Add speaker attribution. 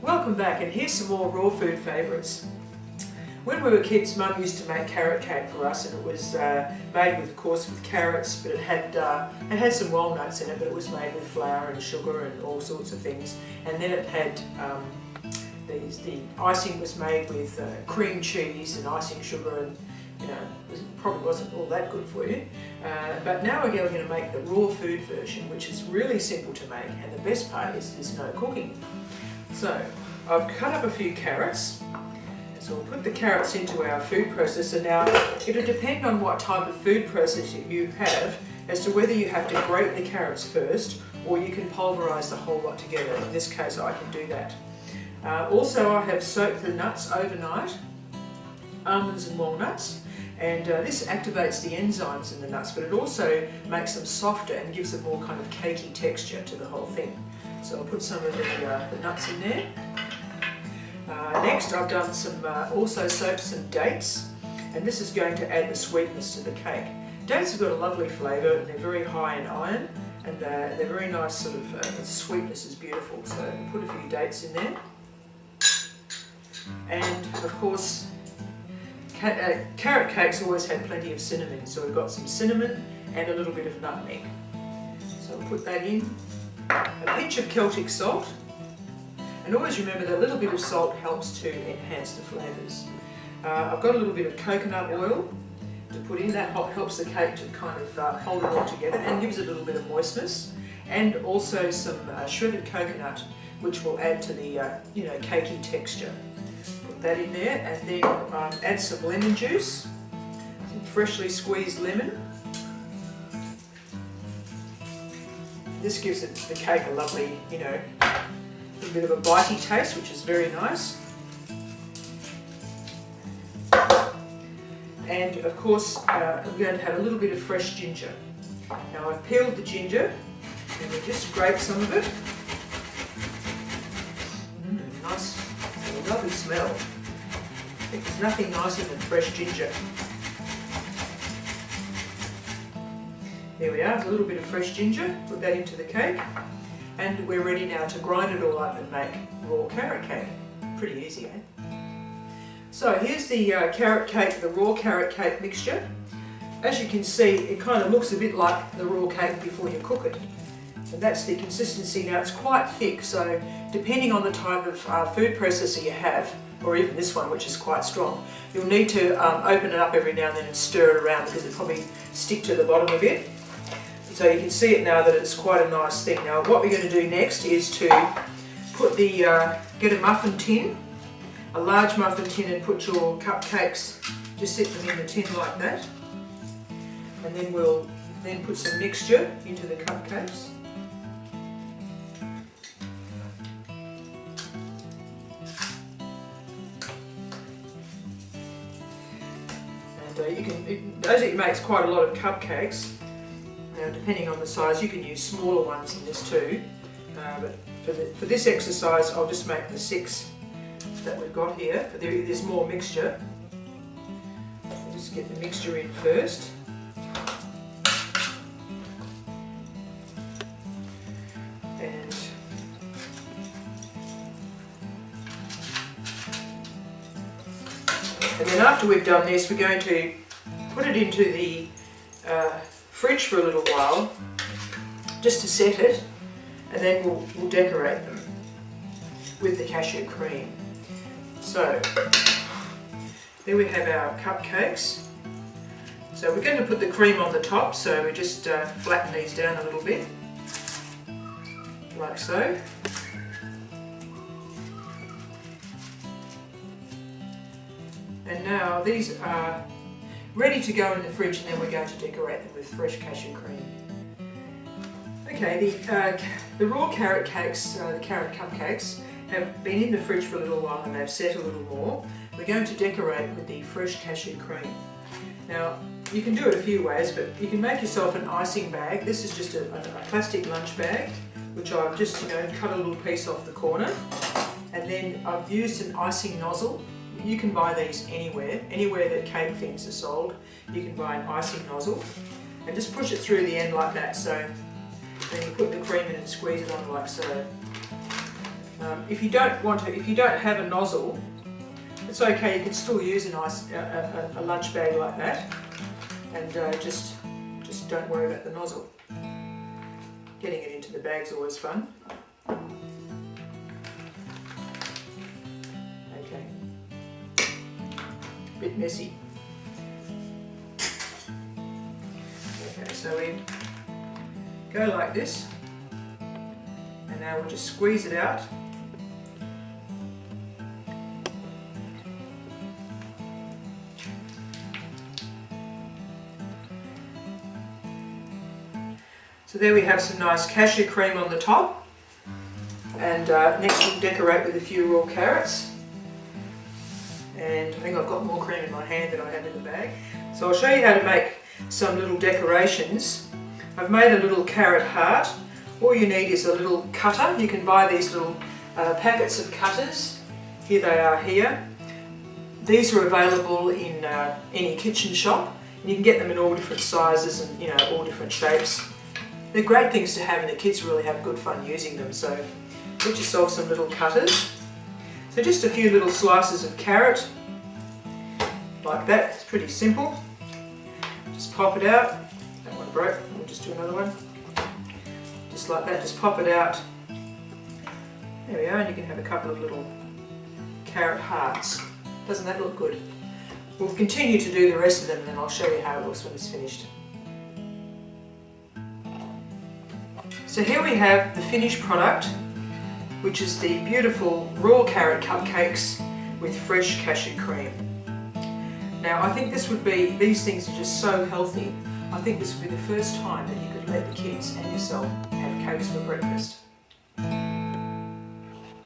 Speaker 1: Welcome back, and here's some more raw food favourites. When we were kids, Mum used to make carrot cake for us, and it was made with, of course, with carrots, but it had some walnuts in it, but it was made with flour and sugar and all sorts of things. And then it had the icing was made with cream cheese and icing sugar, and it probably wasn't all that good for you. But now we're going to make the raw food version, which is really simple to make, and the best part is there's no cooking. So I've cut up a few carrots, so we'll put the carrots into our food processor. Now it'll depend on what type of food processor you have as to whether you have to grate the carrots first or you can pulverise the whole lot together. In this case I can do that. Also I have soaked the nuts overnight, almonds and walnuts, and this activates the enzymes in the nuts, but it also makes them softer and gives a more kind of cakey texture to the whole thing. So I'll put some of the nuts in there. Next I've done also soaked some dates, and this is going to add the sweetness to the cake. Dates have got a lovely flavour, and they're very high in iron, and they're very nice sort of, the sweetness is beautiful, so I'll put a few dates in there. And of course, carrot cakes always had plenty of cinnamon, so we've got some cinnamon and a little bit of nutmeg. So we'll put that in. A pinch of Celtic salt, and always remember that a little bit of salt helps to enhance the flavours. I've got a little bit of coconut oil to put in. That helps the cake to kind of hold it all together and gives it a little bit of moistness, and also some shredded coconut, which will add to the cakey texture. Put that in there, and then add some lemon juice, some freshly squeezed lemon. This gives the cake a lovely, a bit of a bitey taste, which is very nice. And of course, I'm going to have a little bit of fresh ginger. Now I've peeled the ginger, and we'll just grate some of it. Nice, a lovely smell. I think there's nothing nicer than fresh ginger. There we are, a little bit of fresh ginger, put that into the cake, and we're ready now to grind it all up and make raw carrot cake. Pretty easy, eh? So here's the carrot cake, the raw carrot cake mixture. As you can see, it kind of looks a bit like the raw cake before you cook it. And that's the consistency. Now it's quite thick, so depending on the type of food processor you have, or even this one, which is quite strong, you'll need to open it up every now and then and stir it around, because it'll probably stick to the bottom a bit. So you can see it now that it's quite a nice thing. Now what we're going to do next is to put get a muffin tin, a large muffin tin, and put your cupcakes, just set them in the tin like that. And then we'll put some mixture into the cupcakes. And Dozy makes quite a lot of cupcakes. Now, depending on the size, you can use smaller ones than this too. But for this exercise, I'll just make the 6 that we've got here. But there's more mixture. I'll just get the mixture in first. And then after we've done this, we're going to put it into the fridge for a little while, just to set it, and then we'll decorate them with the cashew cream. So there we have our cupcakes. So we're going to put the cream on the top, so we just flatten these down a little bit, like so. And now these are ready to go in the fridge, and then we're going to decorate them with fresh cashew cream. Okay, the raw carrot cakes, the carrot cupcakes, have been in the fridge for a little while and they've set a little more. We're going to decorate with the fresh cashew cream. Now, you can do it a few ways, but you can make yourself an icing bag. This is just a plastic lunch bag, which I've just cut a little piece off the corner, and then I've used an icing nozzle. You can buy these anywhere that cake things are sold. You can buy an icing nozzle, and just push it through the end like that. So then you put the cream in and squeeze it on like so. if you don't have a nozzle, it's okay. You can still use a nice a lunch bag like that, and just don't worry about the nozzle. Getting it into the bag's always fun. Okay, bit messy. Okay, so we go like this, and now we'll just squeeze it out. So there we have some nice cashew cream on the top, and next we'll decorate with a few raw carrots. And I think I've got more cream in my hand than I have in the bag. So I'll show you how to make some little decorations. I've made a little carrot heart. All you need is a little cutter. You can buy these little packets of cutters. Here they are here. These are available in any kitchen shop. And you can get them in all different sizes and all different shapes. They're great things to have, and the kids really have good fun using them. So get yourself some little cutters. So just a few little slices of carrot, like that. It's pretty simple. Just pop it out. That one broke. We'll just do another one. Just like that, just pop it out. There we are, and you can have a couple of little carrot hearts. Doesn't that look good? We'll continue to do the rest of them, and then I'll show you how it looks when it's finished. So here we have the finished product, which is the beautiful raw carrot cupcakes with fresh cashew cream. Now I think these things are just so healthy. I think this would be the first time that you could let the kids and yourself have cakes for breakfast.